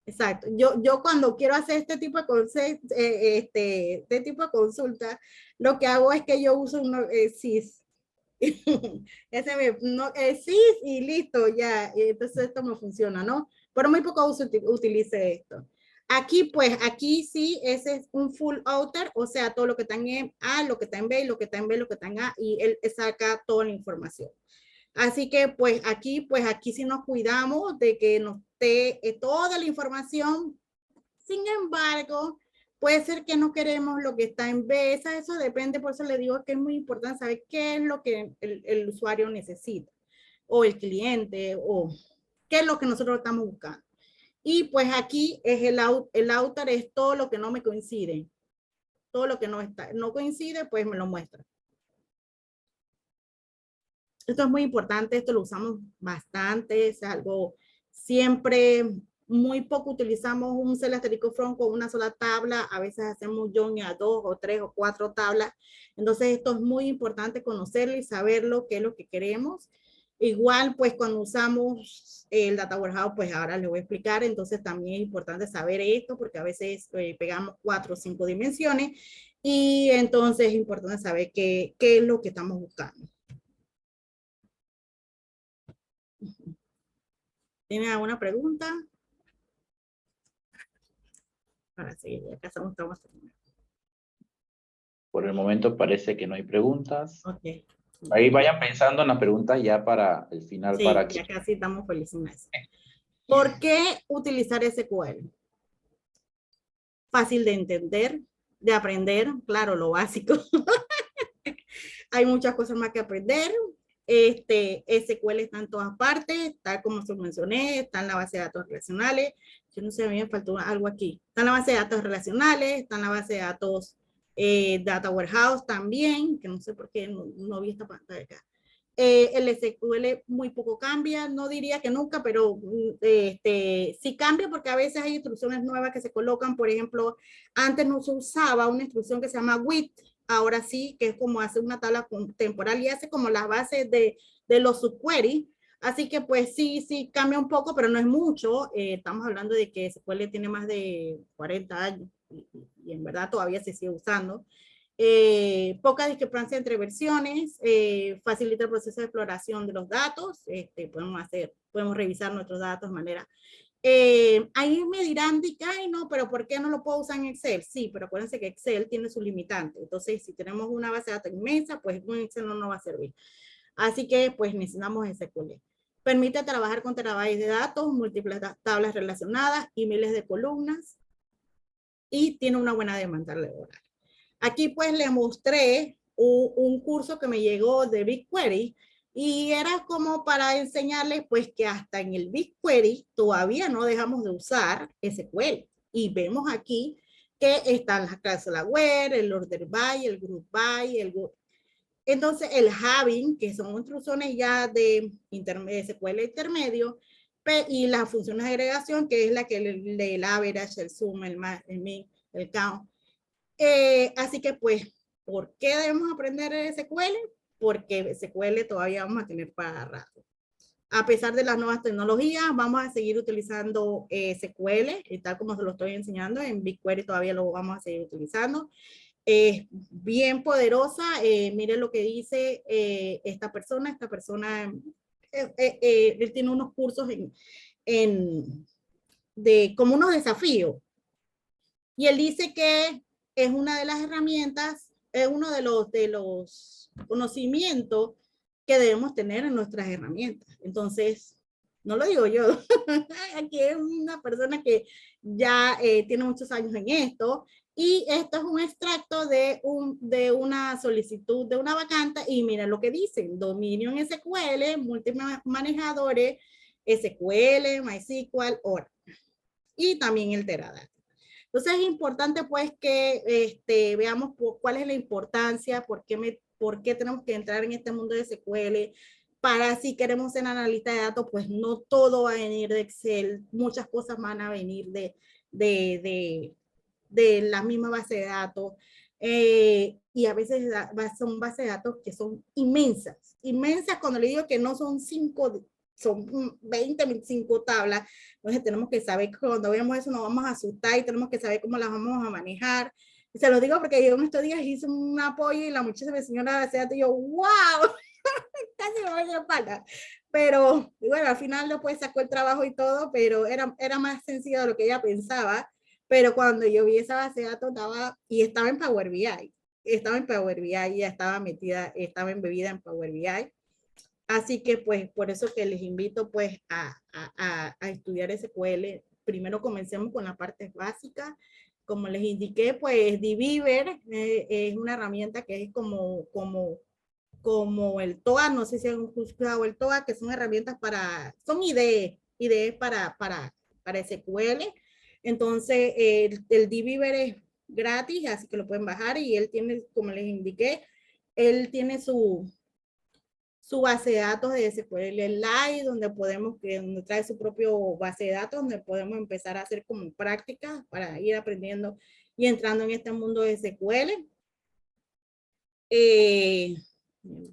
Exacto. Yo cuando quiero hacer este tipo de este tipo de consulta, lo que hago es que yo uso un SIS. SIS y listo, ya. Entonces esto me funciona, ¿no? Pero muy poco utilice esto. Aquí, pues, aquí sí, ese es un full outer, o sea, todo lo que está en A, lo que está en B, lo que está en B, lo que está en A, y él saca toda la información. Así que pues aquí sí nos cuidamos de que nos esté toda la información. Sin embargo, puede ser que no queremos lo que está en B, eso depende, por eso le digo que es muy importante saber qué es lo que el usuario necesita, o el cliente, o qué es lo que nosotros estamos buscando. Y pues aquí es el outer es todo lo que no me coincide, todo lo que no coincide, pues me lo muestra. Esto es muy importante, esto lo usamos bastante, es algo siempre, muy poco utilizamos un cel asterisco from con una sola tabla, a veces hacemos join a 2 o 3 o 4 tablas, entonces esto es muy importante conocerlo y saberlo, qué es lo que queremos. Igual, pues cuando usamos el Data Warehouse, pues ahora les voy a explicar, entonces también es importante saber esto, porque a veces pegamos 4 o 5 dimensiones, y entonces es importante saber qué es lo que estamos buscando. ¿Tienen alguna pregunta? Para seguir, ya casi estamos terminando. Por el momento parece que no hay preguntas. Ok. Ahí vayan pensando en las preguntas ya para el final. Sí, Para ya casi estamos felices. ¿Por qué utilizar SQL? Fácil de entender, de aprender, claro, lo básico. Hay muchas cosas más que aprender. SQL está en todas partes, está como se mencioné, está en la base de datos relacionales. Yo no sé, a mí me faltó algo aquí. Está en la base de datos relacionales, está en la base de datos Data Warehouse también, que no sé por qué no vi esta pantalla acá. El SQL muy poco cambia, no diría que nunca, pero sí cambia porque a veces hay instrucciones nuevas que se colocan. Por ejemplo, antes no se usaba una instrucción que se llama with, ahora sí, que es como hacer una tabla temporal y hace como las bases de los subqueries. Así que pues sí cambia un poco, pero no es mucho. Estamos hablando de que SQL tiene más de 40 años y en verdad todavía se sigue usando. Poca discrepancia entre versiones, facilita el proceso de exploración de los datos, podemos revisar nuestros datos de manera. Ahí me dirán, ay no, pero ¿por qué no lo puedo usar en Excel? Sí, pero acuérdense que Excel tiene su limitante, entonces si tenemos una base de datos inmensa, pues un Excel no nos va a servir. Así que pues necesitamos SQL. Permite trabajar con terabytes de datos, múltiples tablas relacionadas y miles de columnas, y tiene una buena demanda laboral. Aquí pues le mostré un curso que me llegó de BigQuery y era como para enseñarles pues que hasta en el BigQuery todavía no dejamos de usar SQL. Y vemos aquí que están las cláusulas where, el order by, el group by, entonces el having, que son instrucciones ya de SQL intermedio, y las funciones de agregación, que es la que el average, el sum, el max, el min, el count. Así que pues, ¿por qué debemos aprender SQL? Porque SQL todavía vamos a tener para rato. A pesar de las nuevas tecnologías, vamos a seguir utilizando SQL, y tal como se lo estoy enseñando, en BigQuery todavía lo vamos a seguir utilizando. Es bien poderosa, miren lo que dice esta persona él tiene unos cursos de como unos desafíos. Y él dice que es una de las herramientas, es uno de los conocimientos que debemos tener en nuestras herramientas. Entonces, no lo digo yo, aquí es una persona que ya tiene muchos años en esto, y esto es un extracto de una solicitud de una vacante, y mira lo que dicen: dominio en SQL, multimanejadores, SQL, MySQL, Oracle, y también el Teradata. Entonces es importante pues que veamos cuál es la importancia, por qué tenemos que entrar en este mundo de SQL, para si queremos ser analista de datos, pues no todo va a venir de Excel, muchas cosas van a venir de la misma base de datos. Y a veces son bases de datos que son inmensas, inmensas cuando le digo que no son 5, son 20, 25 tablas. Entonces tenemos que saber que cuando veamos eso nos vamos a asustar y tenemos que saber cómo las vamos a manejar. Y se lo digo porque yo en estos días hice un apoyo y la muchacha me enseñó la base de datos y yo, wow, casi me voy de espalda. Pero bueno, al final después sacó el trabajo y todo, pero era más sencillo de lo que ella pensaba. Pero cuando yo vi esa base de datos estaba en Power BI, estaba en Power BI, ya estaba metida, estaba embebida en Power BI. Así que pues por eso que les invito pues a estudiar SQL. Primero comencemos con las partes básicas. Como les indiqué, pues DBeaver es una herramienta que es como el TOA, no sé si han usado el TOA, que son herramientas son IDE para SQL. Entonces el DBeaver es gratis, así que lo pueden bajar, y él tiene, como les indiqué, él tiene su base de datos de SQL Lite, donde trae su propio base de datos, donde podemos empezar a hacer como prácticas para ir aprendiendo y entrando en este mundo de SQL.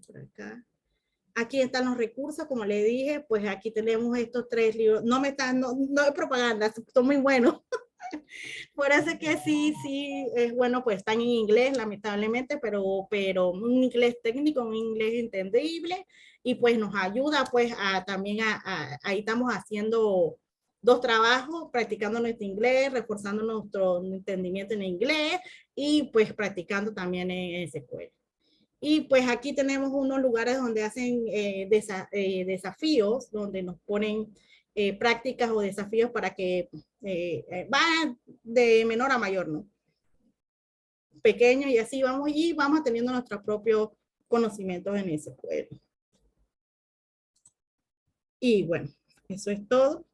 Por acá. Aquí están los recursos, como le dije, pues aquí tenemos estos 3 libros. No es propaganda, son muy buenos. Por eso que sí es bueno, pues están en inglés, lamentablemente, pero un inglés técnico, un inglés entendible, y pues nos ayuda pues también ahí estamos haciendo 2 trabajos, practicando nuestro inglés, reforzando nuestro entendimiento en inglés, y pues practicando también en SQL. Y pues aquí tenemos unos lugares donde hacen desafíos, donde nos ponen prácticas o desafíos para que van de menor a mayor, ¿no? Pequeños, y así vamos teniendo nuestros propios conocimientos en SQL. Y bueno, eso es todo.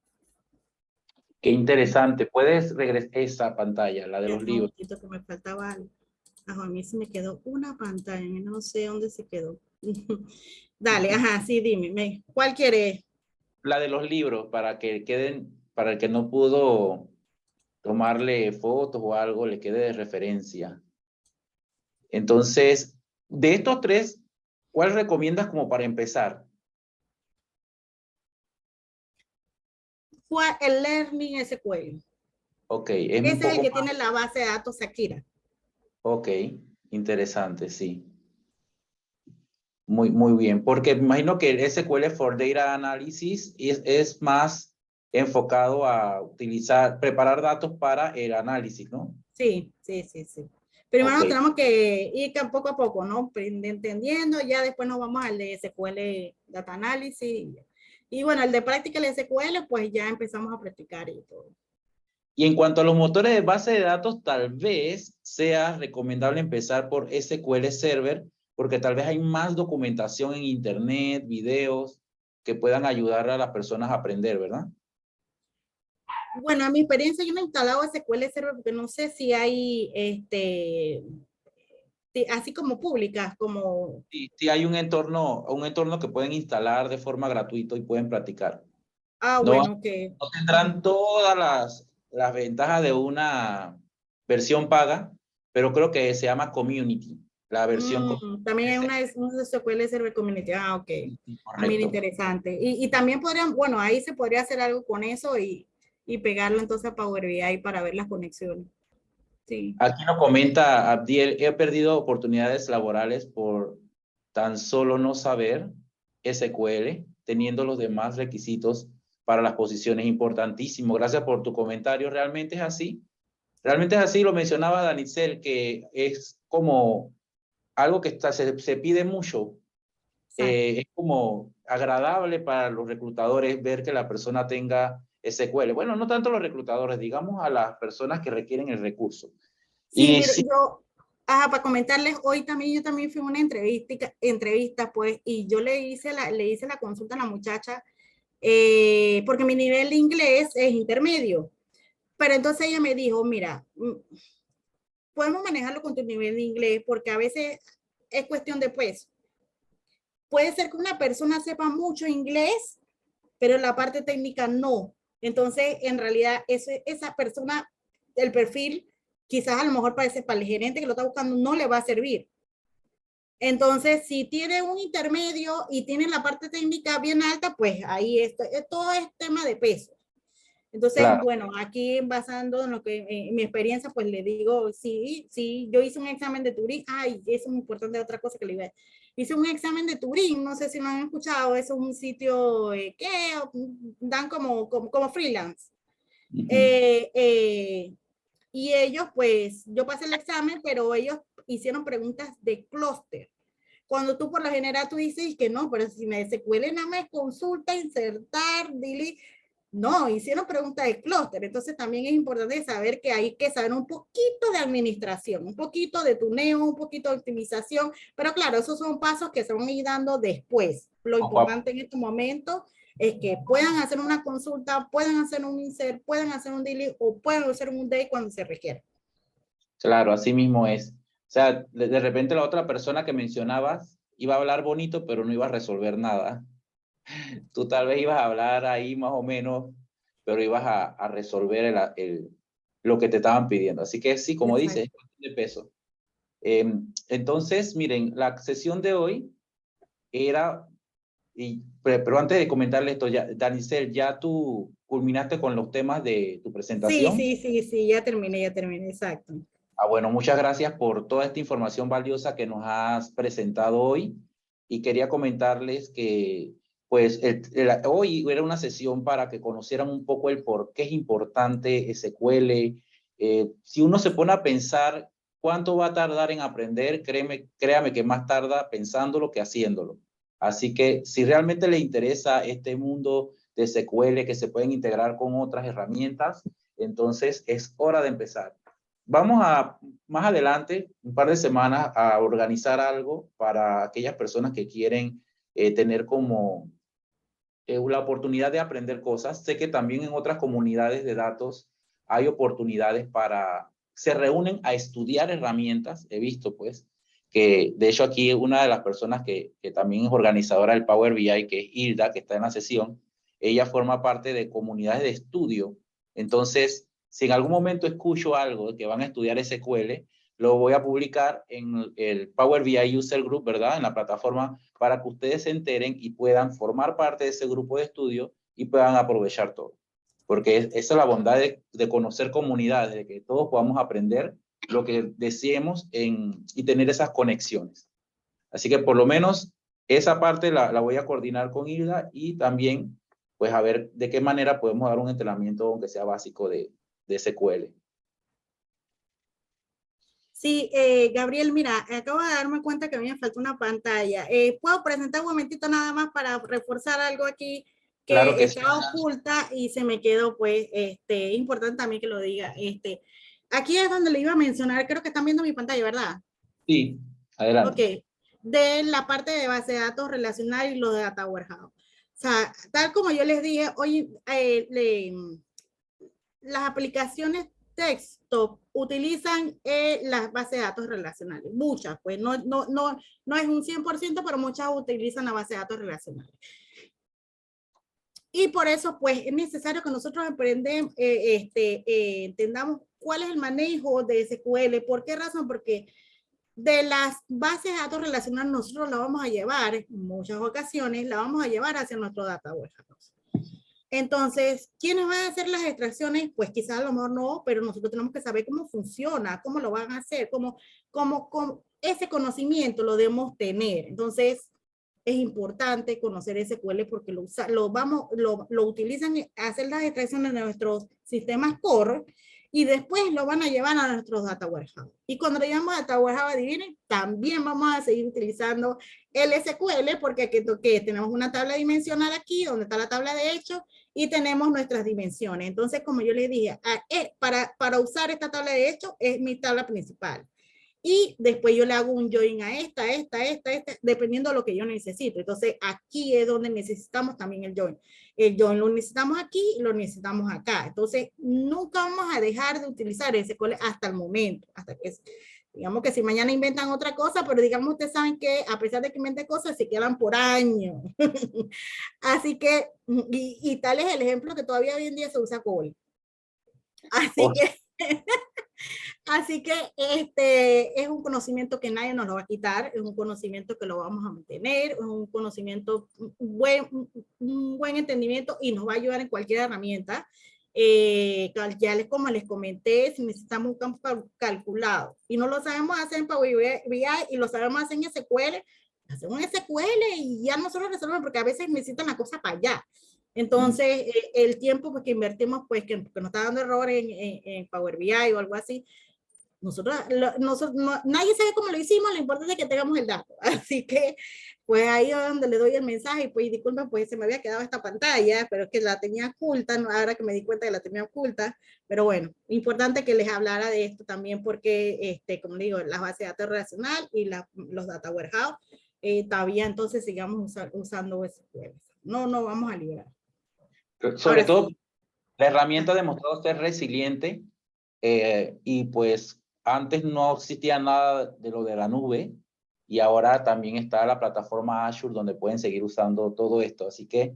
Qué interesante. ¿Puedes regresar esa pantalla, la de los libros? Un que me faltaba algo. A mí se me quedó una pantalla, no sé dónde se quedó. Dale, ajá, sí, dime, ¿cuál quieres? La de los libros, para que queden, para el que no pudo tomarle fotos o algo, le quede de referencia. Entonces, de estos 3, ¿cuál recomiendas como para empezar? El Learning SQL. Ok, Ese es el que tiene la base de datos Sakira. Ok, interesante, sí. Muy bien, porque me imagino que el SQL for Data Analysis es más enfocado a preparar datos para el análisis, ¿no? Sí. Primero Ok. tenemos que ir poco a poco, ¿no? Entendiendo, ya después nos vamos al de SQL Data Analysis. Y bueno, el de Practical SQL, pues ya empezamos a practicar y todo. Y en cuanto a los motores de base de datos, tal vez sea recomendable empezar por SQL Server, porque tal vez hay más documentación en internet, videos, que puedan ayudar a las personas a aprender, ¿verdad? Bueno, a mi experiencia yo no he instalado SQL Server porque no sé si hay, así como públicas, como... Sí, hay un entorno que pueden instalar de forma gratuita y pueden practicar. No, bueno, que... no tendrán todas las ventajas de una versión paga, pero creo que se llama Community, la versión también es un SQL Server Community. Ok. Mira, correcto. interesante. Y también podrían, bueno, ahí se podría hacer algo con eso y pegarlo entonces a Power BI para ver las conexiones. Sí. Aquí nos comenta Abdiel, he perdido oportunidades laborales por tan solo no saber SQL, teniendo los demás requisitos para las posiciones. Importantísimo. Gracias por tu comentario. Realmente es así. Realmente es así. Lo mencionaba Danitzel, que es como algo que se pide mucho. Es como agradable para los reclutadores ver que la persona tenga SQL. Bueno, no tanto los reclutadores, digamos a las personas que requieren el recurso. Sí, Y mire, sí, yo, para comentarles, hoy también yo también fui a una entrevista, pues, y yo le hice la consulta a la muchacha, porque mi nivel de inglés es intermedio. Pero entonces ella me dijo, mira, podemos manejarlo con tu nivel de inglés, porque a veces es cuestión de, pues, puede ser que una persona sepa mucho inglés, pero la parte técnica no. Entonces, en realidad, esa persona, el perfil, quizás a lo mejor para el gerente que lo está buscando, no le va a servir. Entonces, si tiene un intermedio y tiene la parte técnica bien alta, pues ahí todo es tema de peso. Entonces, claro, bueno, aquí basando en lo que mi experiencia, pues le digo, sí, yo hice un examen de Turing. Ay, eso es muy importante, otra cosa que le iba a decir. Hice un examen de Turing, no sé si lo han escuchado, eso es un sitio que dan como freelance. ujú, Eh, eh, y ellos, pues, yo pasé el examen, pero ellos hicieron preguntas de clúster. Cuando tú por lo general tú dices que no, pero si me SQL nada más consulta, insertar, delete. No, hicieron preguntas de clúster. Entonces también es importante saber que hay que saber un poquito de administración, un poquito de tuneo, un poquito de optimización. Pero claro, esos son pasos que se van a ir dando después. Lo poco a importante en este momento es que puedan hacer una consulta, puedan hacer un insert, puedan hacer un delete o puedan hacer un day cuando se requiera. claro, así mismo es. O sea, de repente la otra persona que mencionabas iba a hablar bonito, pero no iba a resolver nada. Tú tal vez ibas a hablar ahí más o menos, pero ibas a resolver lo que te estaban pidiendo. Así que sí, como dices, es Exacto. cuestión de peso. Entonces, miren, la sesión de hoy era, pero antes de comentarle esto, ya, Danicel, ¿ya tú culminaste con los temas de tu Sí, presentación? sí, sí, sí, ya terminé, exacto. Bueno, muchas gracias por toda esta información valiosa que nos has presentado hoy y quería comentarles que pues hoy era una sesión para que conocieran un poco el por qué es importante SQL. Si uno se pone a pensar cuánto va a tardar en aprender, créame que más tarda pensándolo que haciéndolo. Así que si realmente le interesa este mundo de SQL que se pueden integrar con otras herramientas, entonces es hora de empezar. Vamos a, más adelante, un par de semanas, a organizar algo para aquellas personas que quieren tener como la oportunidad de aprender cosas. Sé que también en otras comunidades de datos hay oportunidades para, se reúnen a estudiar herramientas. He visto pues que de hecho aquí una de las personas que también es organizadora del Power BI, que es Hilda, que está en la sesión, ella forma parte de comunidades de estudio. Entonces, si en algún momento escucho algo de que van a estudiar SQL, lo voy a publicar en el Power BI User Group, ¿verdad? En la plataforma para que ustedes se enteren y puedan formar parte de ese grupo de estudio y puedan aprovechar todo. Porque esa es la bondad de conocer comunidades, de que todos podamos aprender lo que deseemos y tener esas conexiones. Así que por lo menos esa parte la voy a coordinar con Hilda y también pues a ver de qué manera podemos dar un entrenamiento aunque sea básico de SQL. Sí, Gabriel, mira, acabo de darme cuenta que a mí me falta una pantalla. ¿Puedo presentar un momentito nada más para reforzar algo aquí Claro que que sí. estaba oculta y se me quedó, pues, importante también que lo diga. Aquí es donde le iba a mencionar, creo que están viendo mi pantalla, ¿verdad? Sí, Ok, adelante. de la parte de base de datos relacional y los de data warehouse. O sea, tal como yo les dije, hoy las aplicaciones desktop utilizan las bases de datos relacionales, muchas, pues no es un 100%, pero muchas utilizan la base de datos relacionales. Y por eso, pues, es necesario que nosotros entendamos cuál es el manejo de SQL. ¿Por qué razón? Porque de las bases de datos relacionales nosotros la vamos a llevar, en muchas ocasiones, la vamos a llevar hacia nuestro data warehouse. Entonces, ¿quiénes van a hacer las extracciones? Pues quizás a lo mejor no, pero nosotros tenemos que saber cómo funciona, cómo lo van a hacer, cómo ese conocimiento lo debemos tener. Entonces, es importante conocer SQL porque lo utilizan a hacer las extracciones de nuestros sistemas core y después lo van a llevar a nuestros data warehouse. Y cuando lo llevamos a data warehouse, adivinen, también vamos a seguir utilizando el SQL porque aquí tenemos una tabla dimensional aquí, donde está la tabla de hechos, y tenemos nuestras dimensiones. Entonces, como yo les dije, para usar esta tabla de hechos es mi tabla principal. Y después yo le hago un join a esta, dependiendo de lo que yo necesito. Entonces, aquí es donde necesitamos también el join. El join lo necesitamos aquí y lo necesitamos acá. Entonces, nunca vamos a dejar de utilizar SQL hasta el momento, hasta que, digamos que si mañana inventan otra cosa, pero digamos, ustedes saben que a pesar de que inventen cosas, se quedan por años. Así que, y tal es el ejemplo que todavía hoy en día se usa COBOL. Así que... Así que es un conocimiento que nadie nos lo va a quitar, es un conocimiento que lo vamos a mantener, es un conocimiento, un buen entendimiento y nos va a ayudar en cualquier herramienta. Ya como les comenté, si necesitamos un campo calculado y no lo sabemos hacer en Power BI y lo sabemos hacer en SQL, hacemos SQL y ya nosotros resolvemos porque a veces necesitan la cosa para allá. Entonces, el tiempo pues, que invertimos, pues que nos está dando errores en Power BI o algo así, nadie sabe cómo lo hicimos, lo importante es que tengamos el dato. Así que, pues ahí es donde le doy el mensaje, y pues disculpen, pues se me había quedado esta pantalla, pero es que la tenía oculta, ¿no? Ahora que me di cuenta que la tenía oculta, pero bueno, importante que les hablara de esto también porque, como digo, las bases de datos relacional y los data warehouse, todavía entonces sigamos usando SQL. No vamos a liberar. Sobre todo, la herramienta ha demostrado ser resiliente y pues antes no existía nada de lo de la nube y ahora también está la plataforma Azure donde pueden seguir usando todo esto. Así que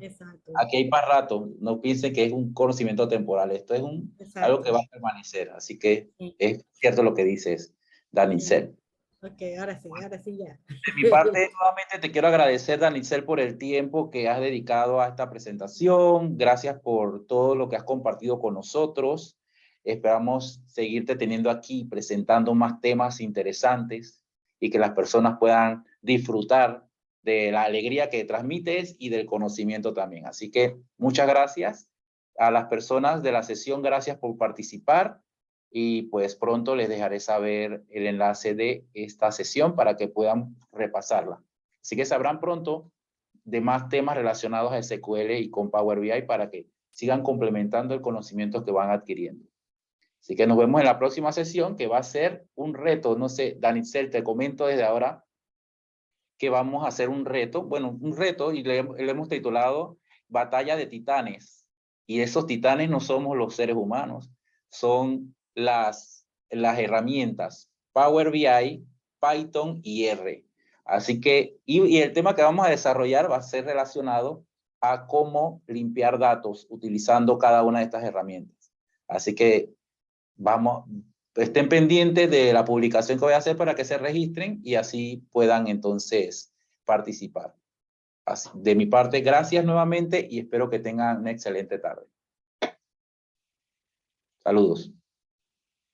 aquí hay para rato. No piensen que es un conocimiento temporal. Esto es algo que va a permanecer. Así que es cierto lo que dices, Danicel. Ok, ahora sí ya. De mi parte, nuevamente te quiero agradecer, Danicel, por el tiempo que has dedicado a esta presentación. Gracias por todo lo que has compartido con nosotros. Esperamos seguirte teniendo aquí, presentando más temas interesantes y que las personas puedan disfrutar de la alegría que transmites y del conocimiento también. Así que muchas gracias a las personas de la sesión. Gracias por participar. Y pues pronto les dejaré saber el enlace de esta sesión para que puedan repasarla. Así que sabrán pronto de más temas relacionados a SQL y con Power BI para que sigan complementando el conocimiento que van adquiriendo. Así que nos vemos en la próxima sesión, que va a ser un reto. No sé, Danicel, te comento desde ahora que vamos a hacer un reto. Bueno, un reto y le hemos titulado Batalla de Titanes. Y esos titanes no somos los seres humanos, son las herramientas Power BI, Python y R. Así que, y el tema que vamos a desarrollar va a ser relacionado a cómo limpiar datos utilizando cada una de estas herramientas. Así que estén pendientes de la publicación que voy a hacer para que se registren y así puedan entonces participar. Así, de mi parte, gracias nuevamente y espero que tengan una excelente tarde. Saludos.